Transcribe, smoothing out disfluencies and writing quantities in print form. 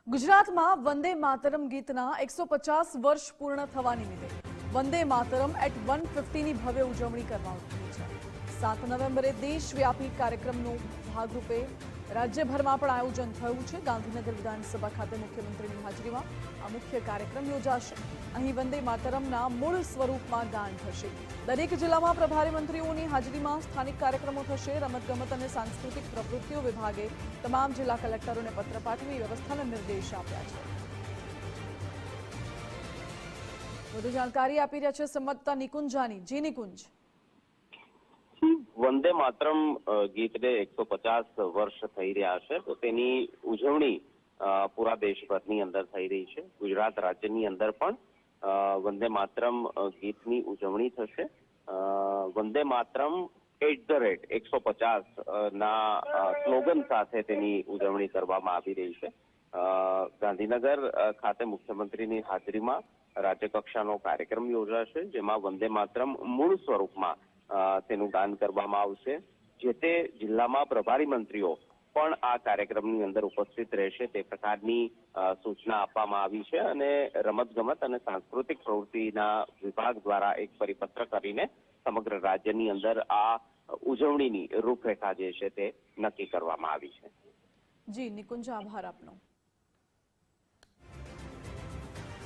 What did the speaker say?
ગુજરાતમાં વંદે માતરમ ગીતના 150 વર્ષ પૂર્ણ થવા નિમિત્તે વંદે માતરમ એટ 150ની ભવ્ય ઉજવણી કરવામાં આવી છે। 7 નવેમ્બરે દેશવ્યાપી કાર્યક્રમનો ભાગરૂપે રાજ્યભરમાં પણ આયોજન થયું છે। ગાંધીનગર વિધાનસભા ખાતે મુખ્યમંત્રીની હાજરીમાં આ મુખ્ય કાર્યક્રમ યોજાશે। અહીં વંદે માતરમના મૂળ સ્વરૂપમાં ગાન થશે। દરેક જિલ્લામાં પ્રભારી મંત્રીઓની હાજરીમાં સ્થાનિક કાર્યક્રમો થશે। રમતગમત અને સાંસ્કૃતિક પ્રવૃત્તિઓ વિભાગે તમામ જિલ્લા કલેક્ટરોને પત્ર પાઠવી વ્યવસ્થાના નિર્દેશ આપ્યા છે। વધુ જાણકારી આપી રહ્યા છે સંવાદદાતા નિકુંજ જાની। જી નિકુંજ। વંદે માતરમ ગીતને 150 વર્ષ થઈ રહ્યા છે, તો તેની ઉજવણી પૂરા દેશભરની અંદર થઈ રહી છે। ગુજરાત રાજ્યની અંદર પણ વંદે માતરમ ગીતની ઉજવણી થશે। વંદે માતરમ @150 ના સ્લોગન સાથે તેની ઉજવણી કરવામાં આવી રહી છે। ગાંધીનગર ખાતે મુખ્યમંત્રીની હાજરીમાં રાજ્યકક્ષાનો કાર્યક્રમ યોજાશે, જેમાં વંદે માતરમ મૂળ સ્વરૂપમાં તેનું ગાન કરવામાં આવશે। જે તે જિલ્લામાં પ્રભારી મંત્રીઓ પણ આ કાર્યક્રમની અંદર ઉપસ્થિત રહેશે તે પ્રકારની સૂચના આપવામાં આવી છે અને રમતગમત અને સાંસ્કૃતિક પ્રવૃત્તિના વિભાગ દ્વારા એક પરિપત્ર કરીને સમગ્ર રાજ્યની અંદર આ ઉજવણીની રૂપરેખા જે છે તે નક્કી કરવામાં આવી છે। જી નિકુંજ, આભાર આપનો।